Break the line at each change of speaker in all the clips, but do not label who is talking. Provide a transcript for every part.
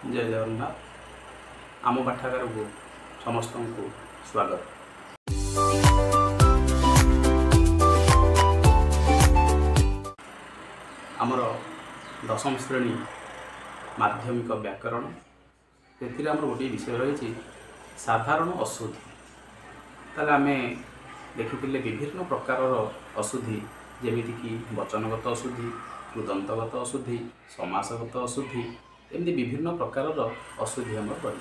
जय जगन्नाथ आम पाठागार को समस्त को स्वागत। आमर दशम श्रेणी माध्यमिक व्याकरण से आम गोटे विषय रही साधारण अशुद्धि। ताले आम देखी विभिन्न प्रकार अशुद्धि जमीक वचनगत अशुद्धि, कृदंतगत अशुद्धि, समासगत अशुद्धि, एमती विभिन्न प्रकार अशुद्धि आम रही।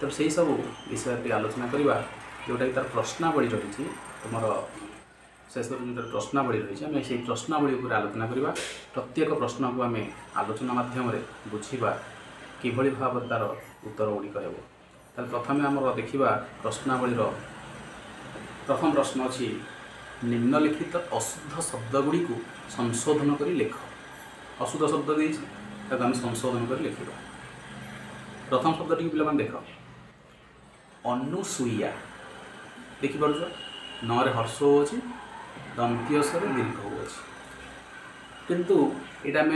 तो से सब विषय आलोचना करवा जोटा तार प्रश्नावली रही तुम शेष जो प्रश्नावली रही आम से प्रश्नावली उपर आलोचना करवा। प्रत्येक प्रश्न को आम आलोचना माध्यम बुझा किभली भाव तार उत्तर गुड़िक हो। प्रथम आम देखा प्रश्नावली प्रथम प्रश्न अच्छी निम्नलिखित अशुद्ध शब्द गुड़ी को संशोधन कर लेख। अशुद्ध शब्द देती आम संशोधन कर लिखा। प्रथम शब्द टी पे देख अनुसूया देखिपुर न रे हर्ष अच्छी दंत्यस्वर दीर्घ अच्छी किंतु यहाँ आम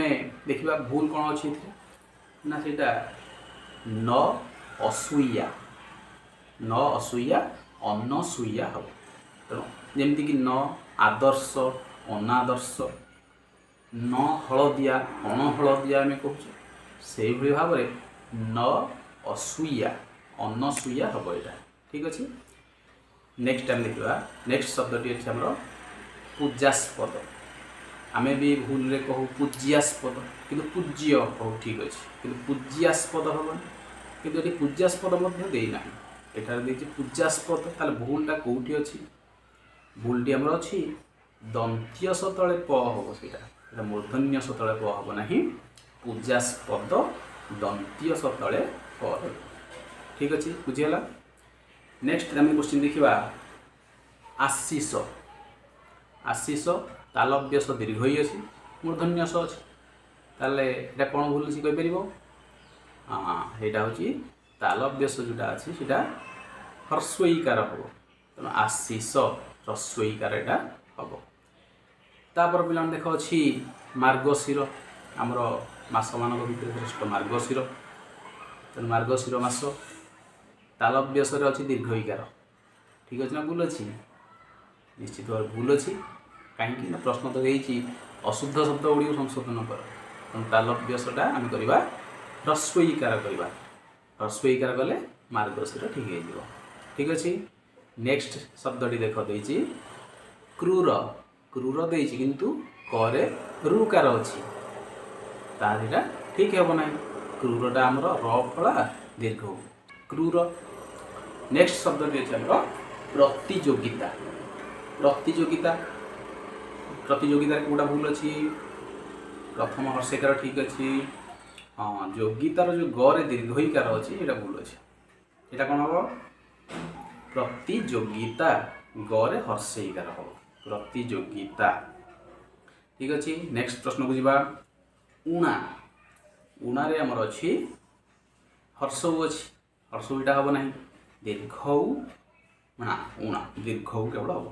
देखा भूल कौन अच्छी ना सीटा न असूया अनसूया हम तेणु जमीक न आदर्श अनादर्श न हलदिया अणहलदिया आम कहूँ से भाव में न असूया अनसूया हम यहाँ। ठीक अच्छे नेक्स्ट आम देखा नेक्स्ट शब्दटी अच्छे आम पूज्यास्पद। आम भी भूल रे कहू पूज्यास्पद किंतु पूज्य कहू। ठीक अच्छे कि पूज्यास्पद हेनी कि ये पूज्यास्पद देना एठार देखिए पूज्यास्पद। ताल भूलटा कौटी अच्छी भूलटी आमर अच्छी दंत्यस तले प हम से मूर्धन्यस तले प हम ना पूज्यास्पद दंत्यस तले प। ठीक अच्छे बुझीगला। नेक्स्ट आम क्वेश्चन देखा आशीष। आशीष तालव्यस दीर्घ ही अच्छी मूर्धन्यस अच्छी ताले एटा कौन भूल अच्छी कहीपर। हाँ यहाँ हूँ तालव्यस जोटा अच्छी सीटा ह्रस्वईकार हम तेणु आशीष ह्रस्वईकार यहाँ हम। तापर पे देख अच्छी मार्गशीर आमर मास मान भर श्रेष्ठ मार्गशीर तेणु मार्गशीर मास तालव्यस अच्छी दीर्घईकार। ठीक अच्छे ना भूल अच्छी निश्चित भाव भूल अच्छी कहीं प्रश्न तो यही अशुद्ध शब्द गुड़ी संशोधन कर तेणु तालव्यसटा आम करवा ह्रस्वईकार करवा। ह्रस्वईकार कले मार्गशीर ठीक हो। ठीक अच्छे नेक्स्ट शब्दटी देख देती क्रूर। क्रूर देती किंतु करे रुकार अच्छी ताहा ठीक हे ना क्रूरटा आमर र फला दीर्घ क्रूर। नेक्स्ट शब्दटी अच्छे आमर प्रतियोगिता। प्रतियोगिता प्रतियोगिता कौटा भूल अच्छी प्रथम हर्षकार ठीक अच्छी। हाँ योगितार जो गरे दीर्घईकार अच्छी यहाँ भूल अच्छे यहाँ कौन हम प्रतियोगिता गरे हर्षईकार हम प्रतियोगिता। ठीक अच्छे नेक्स्ट प्रश्न को जीवा उणा। उणारे आमर अच्छी हर्षऊ अच्छी हर्षऊ यहाँ हम ना दीर्घऊ ना उणा दीर्घऊ केवल हम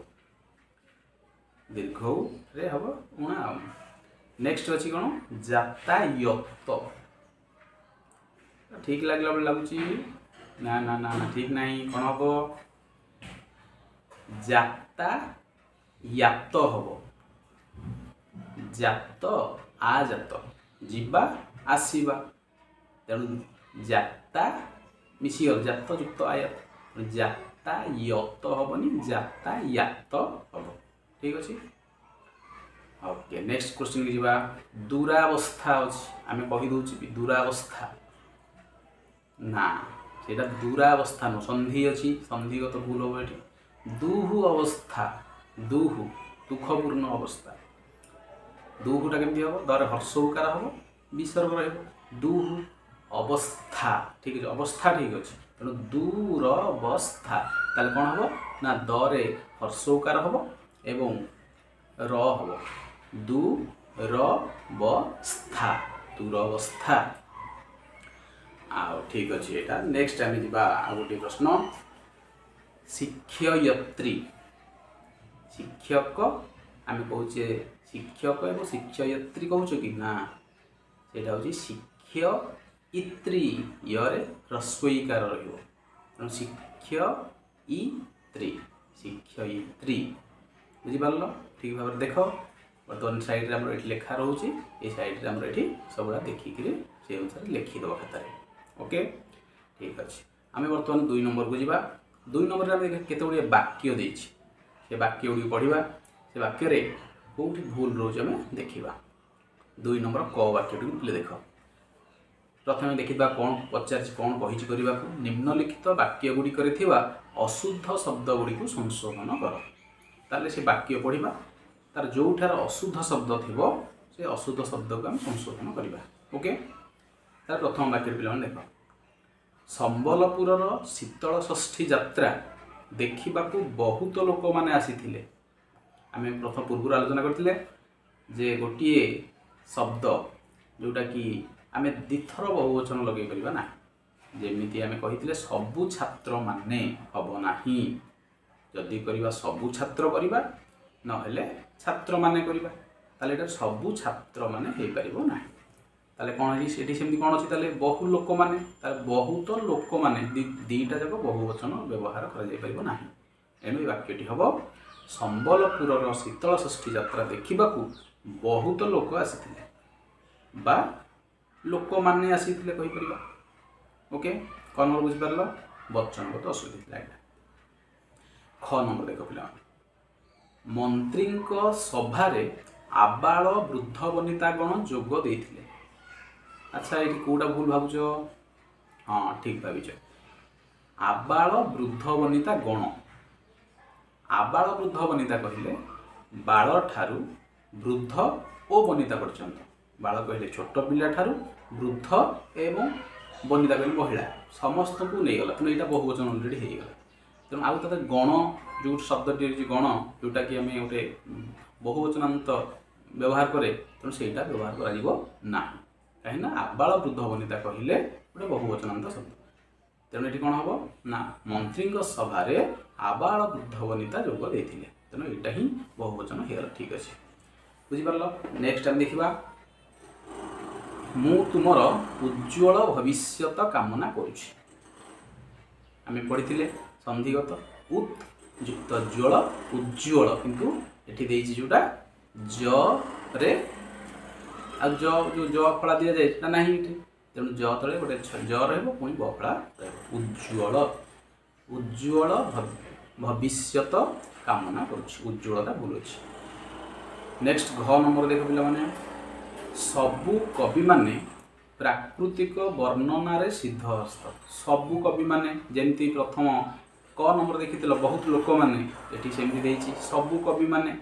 दीर्घऊ रे हम उणा। नेक्स्ट अच्छी कौन यातायत। ठीक लगला बेले लगुच ना ना ना ना ठीक नहीं कौन हम यातायात हम जात आजात जीवा आसवा तेणु जाता मिशीगल जात युक्त आयात जातायत हेनी जातायात हम। ठीक अच्छे ओके नेक्स्ट क्वेश्चन की जीवा दुरावस्था अच्छी आम कहीदे दुरावस्था ना सेटा दुरावस्था नु संधि अच्छी संधिगत तो भूल हम ये दुहु अवस्था दुहु दुखपूर्ण अवस्था दुहुटा केमती हम दर हर्षकार हम विसर्ग रुहु अवस्था। ठीक अच्छे अवस्था ठीक अच्छे तेणु दूरवस्था ताले कौन हम ना दरे हर्षकार हम एवं र हम दूरवस्था दूरवस्था। ठीक अच्छे यहाँ नेक्स्ट आम जा गोटे प्रश्न शिक्षयत्री। शिक्षक आम कहे शिक्षक एवं शिक्षयत्री कहूँ कि ना सेटा हूँ शिक्षयत्री इत्री ୟରେ ह्रस्वईकार रहिबो तेणु शिक्षयित्री शिक्षयित्री बुझी पारल ठीक भाव देख बर्तमान साइड रे ये लेखा रोचे ये साइड रे ये सबुरा देखिकी से अनुसार लिखिदेव खातार ओके ठीक अच्छे आम बर्तमान 2 नंबर को जावा 2 नंबर में केत गुड़े वाक्य देछि से वाक्य गुड़ी पढ़ा से वाक्य कौटी भूल रोचे आम देखा 2 नंबर क वाक्य टी देख प्रथम देखा कौन पचार कौन कही करने निम्नलिखित वाक्य गुड़िक अशुद्ध शब्द गुड़ी को संशोधन कर ताले से वाक्य पढ़ा तार जो ठार अशुद्ध शब्द थी से अशुद्ध शब्द को आम संशोधन करवा ओके तार प्रथम वाक्य पे देख संबलपुर शीतल षष्ठी यात्रा देखा बहुत लोक मैंने आसी आम प्रथम पूर्व आलोचना करते जे गोटे शब्द जोटा कि आम दिथर बहुवचन लगे पार ना जमी आम कही सबु छात्र माने हम ना जदि करवा सबु छात्र करवा नहेले छात्र माने करवा ताले एटा सबु छात्र माने हे परिबो ना ताले कोन है सेठी सेमती कोन अछि ताले बहु लोक माने ताले बहुत लोक माने दीटा जक बहुवचन व्यवहार करा जाय परिबो ना एनु वाक्यटी हबो संबलपुर शीतल षष्ठी यात्रा देखिबाकू बहुत लोक आसीथिले बा लोक माने आसीथिले कहि परिबा ओके कोन नंबर बुझ परलो वचन को तो असुविधा लागला ख नंबर देखो पिला मंत्री सभारे आबाल वृद्ध वनितागण जोग देथिले अच्छा ये कौटा भूल भावुच हाँ ठीक भाविच आबाल वृद्ध वनिता गण आबाल वृद्ध वनिता कहले बाल ठारू वृद्ध और वनिता पर्यंत बाल कहले छोट पिला ठारू वृद्ध एवं वनिता कहले महिला समस्त को नहीं गला तेणु यहाँ बहुवचन अलरेडी हो गला तेणु आउ तथा गण जो शब्दटी गण जोटा कि आम गोटे बहुवचनांत व्यवहार करे तेणु से व्यवहार करा कहीं आबाल वृद्ध वनिता कहले गोटे बहुवचनांत शब्द तेणु ये कौन हम ना मंत्री सभारे आबाल वृद्ध वनिता जोग देते तेणु यहाँ ही बहुवचन हो ठीक अच्छे बुझिपार नेक्स्ट आम देखा मु तुमर उज्ज्वल भविष्यत कामना करुछि आम पढ़ी संधिगत उत युक्त ज्वल उज्ज्वल किंतु एठी देछि जोटा ज रे आ ज जो ज फला दिया जाए ना नहीं एठी तेणु ज तले गोटे ज रहबो पुणी ब फला रहबो उज्ज्वल उज्ज्वल भविष्यत कामना करुछि उज्ज्वलता भूल अछि नेक्स्ट घ नंबर देखो पिला माने सबु कवि माने प्राकृतिक वर्णन सिद्धहस्त सबु कवि माने जेमती प्रथम क नंबर देखी बहुत लोक मैंने ये सेमती सबु कवि माने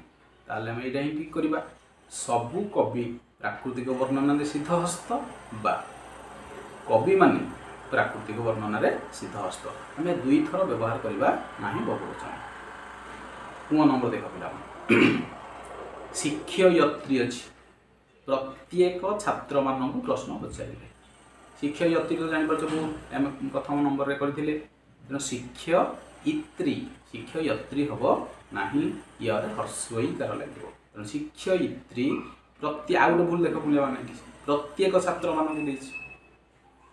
ताले हम यहाँ ही करवा सबु कवि प्राकृतिक वर्णन सिद्धहस्त बा कवि माने प्राकृतिक वर्णन सिद्धहस्त आम 2 थर व्यवहार करवा ना बहुवचन पुआ नंबर देख पिला शिक्षयित्री अच्छी प्रत्येक छात्र मान प्रश्न पचारे शिक्षयित्री तो जापर आम प्रथम नंबर में करते तेणु शिक्षयित्री शिक्षयित्री हम ना यार ह्रस्वईकार लगे तेणु शिक्षयित्री प्रत्येक आ गए भूल देख पुलिया मैंने प्रत्येक छात्र मान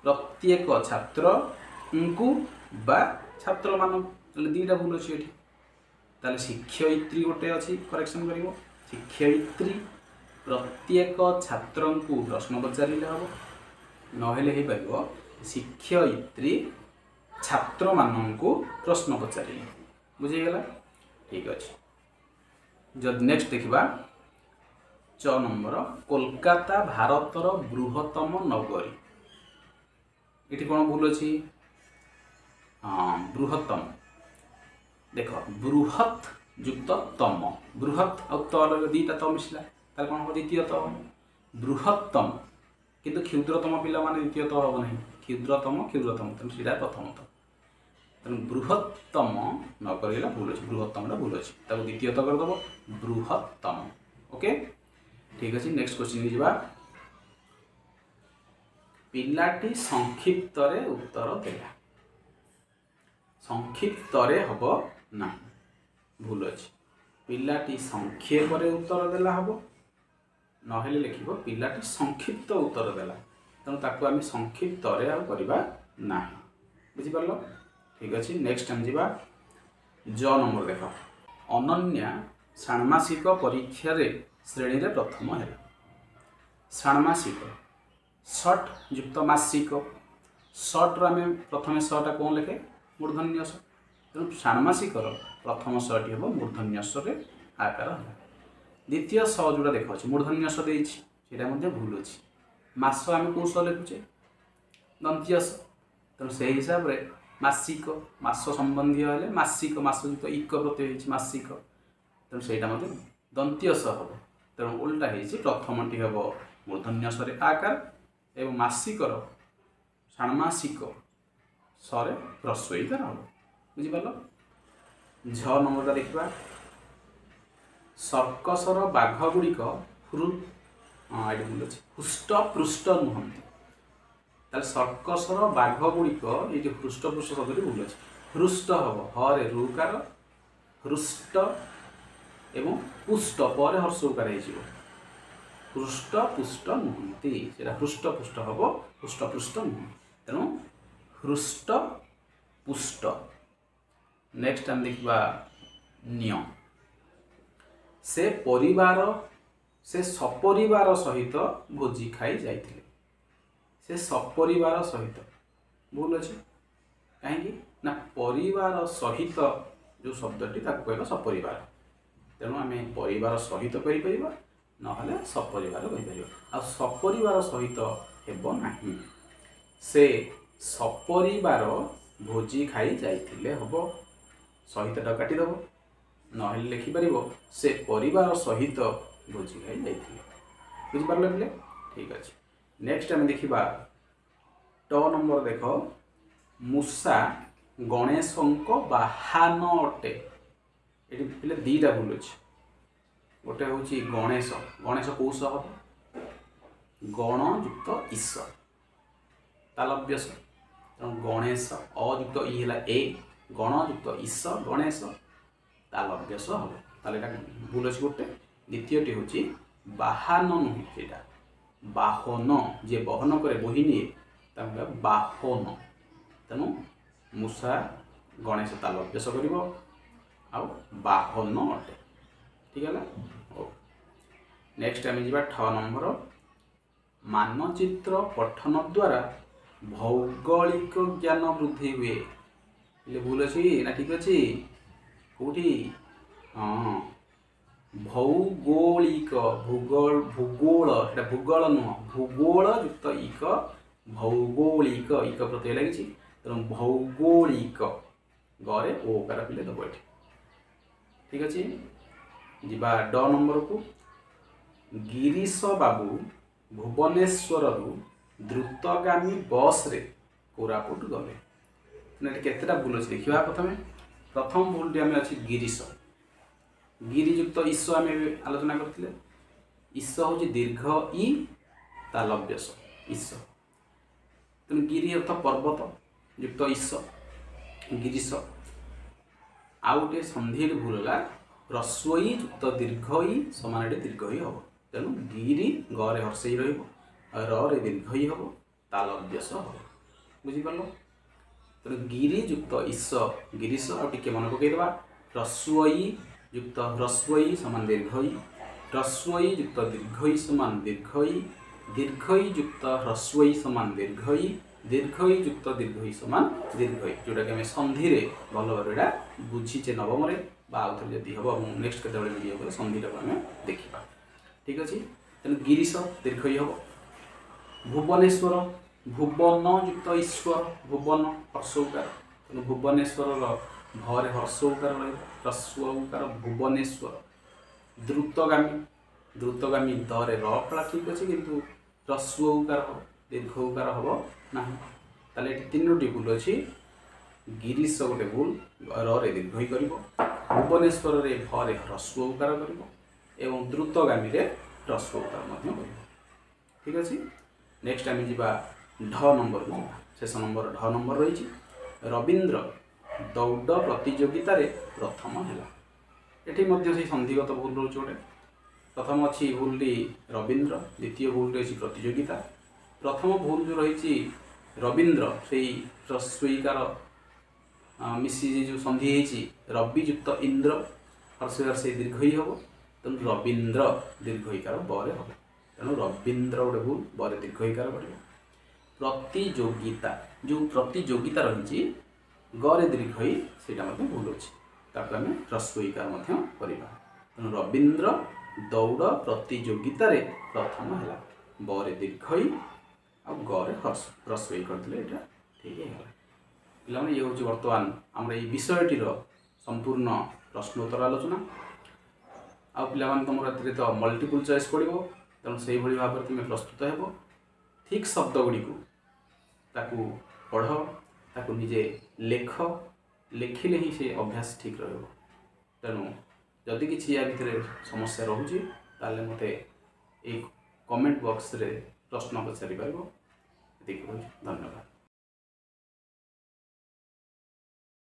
प्रत्येक छात्र को बा छात्र मान दीटा भूल अच्छी ताले शिक्षयित्री गोटे अच्छी करेक्शन कर शिक्षयित्री प्रत्येक छात्र को प्रश्न पचारे हम नहेले हो पार शिक्षयित्री छात्र मान को प्रश्न पचारे बुझीगला ठीक अच्छे जब नेक्स्ट देखा च नंबर कोलकाता भारतर बृहत्तम नगरी ये कौन भूल अच्छी हाँ बृहत्तम देख बृहत् युक्त तम बृहत् और तल दीटा त मिसला तार कौन हम द्वितीय तम बृहत्तम किंतु क्षुद्रतम पिला माने द्वितीय तो हम नहीं क्षुद्रतम तेणु सीधा प्रथम तो तेणु बृहत्तम न करला भूल अच्छे बृहत्तम भूल अच्छे द्वितीय तो करदेव बृहत्तम ओके ठीक अच्छे नेक्स्ट क्वेश्चन जावा पिलाटी संक्षिप्त उत्तर देला संक्षिप्त हम ना भूल अच्छे पिलाटी संक्षेप उत्तर देला हम नहेले लिखिबो पिलाटी संक्षिप्त उत्तर देला तेणु ताको आम संक्षिप्त करवा ना बुझिपार ठीक अच्छे। नेक्स्ट आम जा ज नंबर देख अनन्या षाण्मासिक परीक्षा श्रेणी रे प्रथम है। षाण्मासिक षट युक्त मासिक षट्र आम प्रथम षटा कौन लिखे मूर्धन्य स तेणु षाण्मासिक प्रथम षटी हम मूर्धन्य स आकार है। द्वितीय स जोड़ा देखा मूर्धन्य स देटा भूल अच्छी मास आम कौ स लिखुचे दंत्य स तेणु से हिसाब से मासिक मास संबंधी हेले मासिक मास युक्त इक प्रत्यय मासिक तेणु से दंत्य स हम तेणु उल्टा हो प्रथम टी हम मूर्धन्य स आकार एवं मासिकर षाण्मासिक सरे ह्रस्वईकार हम बुझिपार। झ नंबरटा देखा सर्कसर बाघ गुड़िक हृष्ट पृष्ठ नुहति ताले सर्कसर बाघ गुड़िक ये हृष्ट पृष्ठ शब्द भूल अच्छे हृष्ट हम हरे रुकार हृष्ट एवं पुष्ट पर हर्ष उकार हृष्ट पुष्ट नुहति हृष्ट पुष्ट हम हृष्ट पृष्ठ नुह तेणु हृष्ट पुष्ट। नेक्स्ट आम देखा निय से परिवार से सपरिवार सहित भोजी खाई जाइथिले से सपरिवार सहित भूल अच्छे कहीं ना परिवार सहित जो शब्दटी कहवा सपरिवार तेणु आम परिवार सहित कहीपर ना सपरिवार कहीपर आ सपरिवार सहित हेब नहीं से सपरिवार भोजी खाई जाइथिले हम सहितटा काटिदेव ना लिखिपर से परिवार सहित भोजी खाई जाइथिले बुझिपारे पिले ठीक अच्छे। नेक्स्ट आम देखा ट नंबर देख मूषा गणेशंक बाहान अटे ये पिले दीटा भूल अच्छे गोटे हूँ गणेश गणेश कौश हम गण युक्त ईश तालव्यस तेणु गणेश अयुक्त ई गण युक्त ईश गणेश तालव्यस हम ताले भूल अच्छे गोटे। द्वितीयटी हूँ बाहान नुहे से बाहन जी बहन करे बोही निए बाहन तेणु मूषा गणेश तालव्यस कर बाहन अटे ठीक है। नेक्स्ट आम जा ठ नंबर मानचित्र पठन द्वारा भौगोलिक ज्ञान वृद्धि हुए भूल अच्छी ना ठीक अच्छे कौटी हाँ भौगोलिक भूगोल भूगोल एटा भूगोल नुह भूगोल युक्त इक भौगोलिक इक प्रत्यय लगी तेणु भौगोलिक गरे ओकार पिले दब ये ठीक अच्छे। जीवा ड नंबर को गिरीश बाबू भुवनेश्वर द्रुतगामी बस रे कोरापुट गले केतेटा भूल अच्छे देखा प्रथम भूलटी आम अच्छी गिरीश गिरियुक्त ईश आम आलोचना करते ईश हूँ दीर्घ ई तालव्यस ईश तेणु गिरी अर्थ पर्वत युक्त ईश गिरीश आउ गोटे संधि भूल है ह्रस्वई युक्त दीर्घ ई समान दीर्घ ई हम तेणु गिरी गरे हर्षई रे दीर्घ ई हम तालव्यस हम बुझिपार तेणु गिरी युक्त ईश गिरीश आगे मन पकईदे ह्रस्वई युक्त ह्रस्वई समान दीर्घई ह्रस्वई युक्त दीर्घई समान दीर्घई दीर्घई युक्त ह्रस्वई समान दीर्घई दीर्घई युक्त दीर्घई समान दीर्घई जोटा कि आम संधि भल भाव बुझीचे नवम आउ थे जदि हम नेक्स्ट केत वीडियो संधि आम देखा ठीक अच्छे। तेणु गिरीश दीर्घई हम भुवनेश्वर भुवन युक्त ईश्वर भुवन हर्ष उकार तेणु भुवनेश्वर भरे हर्ष उकार ह्रस्व उकार भुवनेश्वर द्रुतगामी द्रुतगामी दरे रफला ठीक अच्छे किंतु ह्रस्व उकार दीर्घ उकार हम ना ताले तीनोटी भूल अच्छी गिरीश गोटे भूल रे दीर्घई कर भुवनेश्वर भरे ह्रस्व उकार कर द्रुतगामी ह्रस्व उकार ठीक अच्छे। नेक्स्ट आम जा ढ नंबर को शेष नंबर ढ नंबर रही रवींद्र दौड़ प्रतियोगिता प्रथम है ये संधिगत भूल रोचे गोटे प्रथम अच्छी भूलटी रवींद्र द्वितीय भूलटी अच्छी प्रतियोगिता प्रथम भूल जो रही रवींद्र से ह्रस्वईकार मिसी जो संधि है रवियुक्त इंद्र हर्षकार से दीर्घ ही हम तेणु रवींद्र दीर्घईकार बरे हम तेणु रवींद्र गोटे भूल बरे दीर्घईकार बढ़ प्रतियोगिता जो प्रतियोगिता रही गरे दीर्घई से भूल अच्छे ताको आम ह्रस्वईकार करवा तेणु रवींद्र दौड़ प्रतियोगिता प्रथम है बरे दीर्घई आ गरे ह्रस्वई करते यहाँ ठीक है पे ये हूँ बर्तमान आम विषयटीर संपूर्ण प्रश्नोत्तर आलोचना आ पे तुम तो मल्टीपल चॉइस पड़ो तेणु से भाव में तुम प्रस्तुत हो ठीक शब्द गुड़ी ताकू पढ़ ताकू निजे लेख लिखिले ही से अभ्यास ठीक तेणु जदि किसी या भितर समस्या रोचे ताले मते एक कमेंट बॉक्स रे प्रश्न पचारि पारिबो। धन्यवाद।